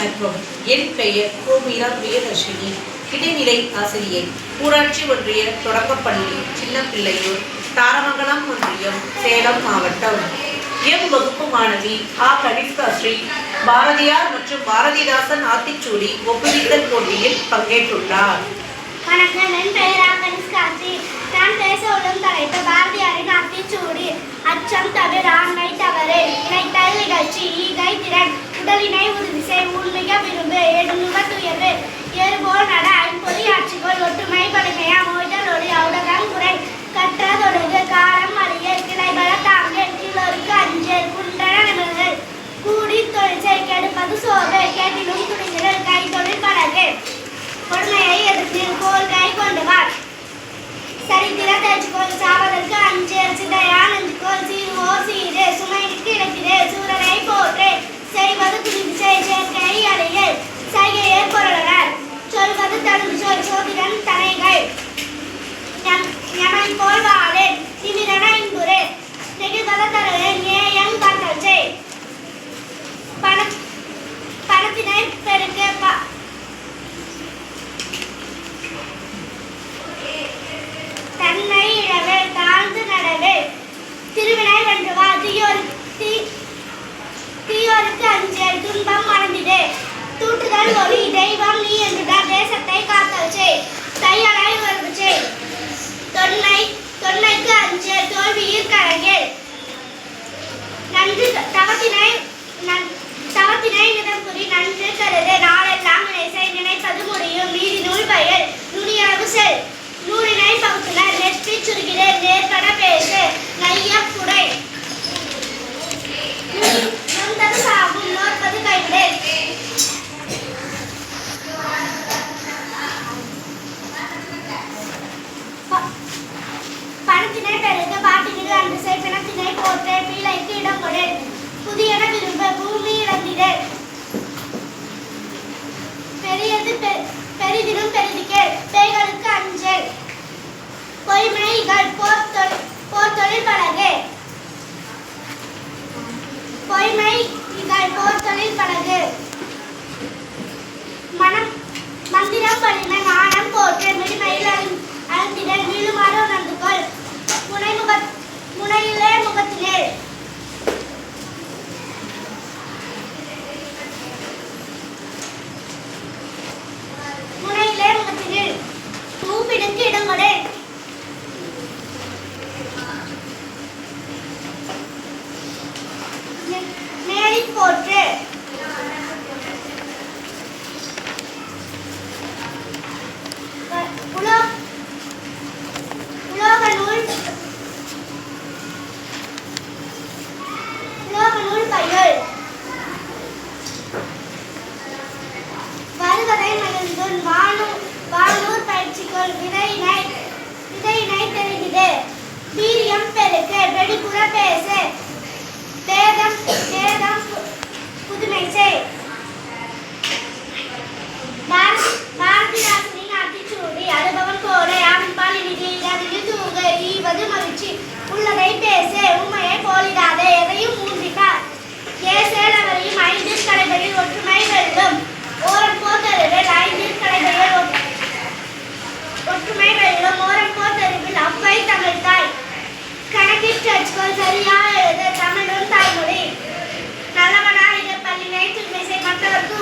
வணக்கம். என் பெயர் கோமீரா பிரியதர்ஷினி. இடைநிலை ஆசிரியை, ஊராட்சி ஒன்றிய தொடக்கப்பள்ளி, சின்னப்பிள்ளையூர், தாரமங்கலம் ஒன்றியம், சேலம் மாவட்டம். எம் வகுப்பு மாணவி ஆ கனிஷ்காஸ்ரீ பாரதியார் மற்றும் பாரதிதாசன் ஆத்திச்சூடி ஒப்புவித்தல் போட்டியில் பங்கேற்றுள்ளார். வணக்கம். என் பெயர் ஆ கனிஷ்காஸ்ரீ. நான் பேச உள்ள தலைப்பு பாரதியாரின் ஆத்திச்சூடி. அச்சம் தவிர ஆண்மை தவறு, இணைத்தல் நிகழ்ச்சி, ஈகை திறன், உடலினை உறுதிசை, உண்மிக விரும்பு, எடுமுக துயர்வு, ஏறுபோல் நட, ஐம்பொறியாட்சிகள், ஒற்றுமை படுமையா, மோய்தலோடு அவுடகம் குறை, கற்றதொடுகு, காலம் அழிய, கிளைபல தாங்கல், கீழோருக்கு அஞ்சல், குன்றன நிமிடங்கள், கூடி தொழிற்சை, கெடுப்பது சோர்வு, கேட்டிலும் துணிந்தல், கை தொழில் பழகு, கொடுமையை எதிர்த்து கோல் கை கொண்டுவார், சரித்திர தேர்ச்சிக்கோள், சாவதற்கு அஞ்சல், சிந்தையா நெஞ்சுக்கோள், சீருவோ சீரு, சுமைக்கு இழத்திடு, சூரனை போற்று, செய்வது துணிவிசை, சேர்க்கை அடையல், சைகையே பொருளர், சொல்வது தழுவு சொல், சோதிடன் தனைகள், யமன் போல் வாழேன், திமிரன இன்புறு, நெகிழ்வத தருவேன், ஏயம் காத்தல் செய், பணத்தினை பெருக்க தன்னை இழவே, தாழ்ந்து நடவே, திருவினை வென்றுவா, தீயோருக்கு அஞ்சல், துன்பம் மறந்திடு, தூட்டுதல் ஒளி, தெய்வம் நீ என்றுதான், தேசத்தை காத்தல் செய், தையலை உறவு செய், தொன்னைக்கு அஞ்சல், தோல்வியில் கரங்கில், நன்று தவத்தினை நிதம்புரி, நன்று கருது, நாளெல்லாம் நினைசை, நினைப்பது முடியும், நீதி நூல் பயல், நுனியளவு செல், நூலினை பகுத்துனர், நெற்றி சுருகிடு, நேர்பட பேசு, நைய புடை, நொந்தது சாகும், நோற்பது கைவிடு, பணத்தினை பெருக, பாட்டினில் அன்று செய், பிணத்தினை போற்று, பீழைக்கு இடம் கொடு, புதியன விரும்ப, பூமி இழந்திடு, பெரிதிலும் பெரிதிக்கே, பேய்களுக்கு அஞ்சல், பொய்மை இகழ், போர் தொழில் பழகு, பொய்மை இகழ், போர் தொழில் பழகு, மந்திரம் பழிமை, மானம் போற்று, மிடிமையில் அழுத்திடல், வீழுமாறு உணர்ந்துகொள், முனையிலே முகத்திலே, மூப்பினுக்கு இடங்கொடு, மேலி போற்று, உலோக நூல் பையல், வருவதை மகிழ்ந்துன், வானூர் பயிற்சிக்குள், விதையினை தெரிகிறது, வீரியம் பெருக்கு, வெளிப்புற பேசு, வேதம் புதுமை செய், பாரதிதாசனின் ஆத்திச்சூடி. அனுபவம் கோரை, ஆவின்பால் இனிது, அதில் தூங்க, ஈவது மகிழ்ச்சி, உள்ளதை பேசு, உண்மையை போலிடாதே, எதையும் மூன்றினார், ஏசேல் அவரையும், ஐந்தில் கலைகளில் ஒற்றுமை வெல்லும், ஓரம் போத்தருவில், ஐந்தில் கலைகளில் ஒற்றுமை வெல்லும், ஓரம் போத்தருவில், அவ்வை தமிழ் தாய், கணக்கில் கற்கோள், சரியா எழுது, தமிழும் தாய்மொழி, நல்லவனாய் பள்ளினை தூய்மை செய், மற்றவர்க்கு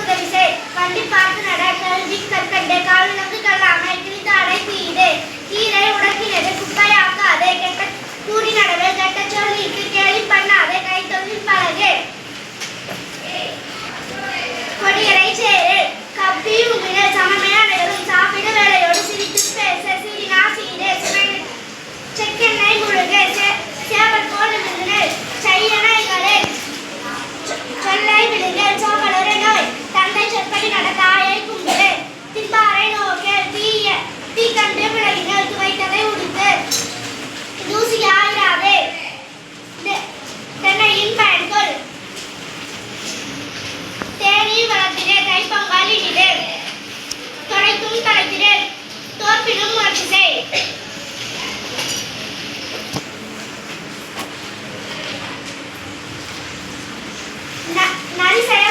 உதவி செய், கண்டி பார்த்து நட, கல்வி கற்கண்டே, காலினங்கு கல்லாமை, கிழித்தாடை தீயிடு, கீரை உடக்கினது, குப்பையாக்காதே, கெட்ட கூடி நடவே, கெட்ட சொல் நீக்கு, கேலி பண்ணாதே, கை தொழில் பழகு, கொடியரை சேரு, கப்பி உமிழ, சமமே அனைவரும் சாப்பிட வேலையோடு, சிரித்து பேச, சீனா சீரே, செக்கெண்ணெய் முழுகு, சேவல் போல் நிமிர்ந்தனர், செய்யனைகளே, சொல்லை விடுங்கள், சோமலொரு நோய், தந்தை சொற்படி நட, தாயை கும்பிடு, தின்பாரை நோக்கல், தீ கண்டு விலகினர், துவைத்ததை உடுத்து, தூசி ஆயிராதே, தென்னையின் பயன்கொள், தேநீர் வளர்த்திடு, தைப்பொங்கல் இனிது, தொடைக்கும் தலைத்திடு, தோற்பினும் முயற்சி செய், நரிசெய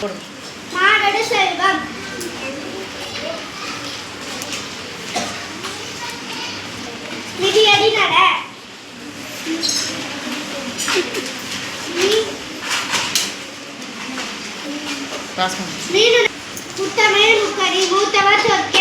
போடு. மாடடு செல்வம். மிதியடி நட. மீனு. குத்தமே முக்கடி மூத்தவர் சொற்க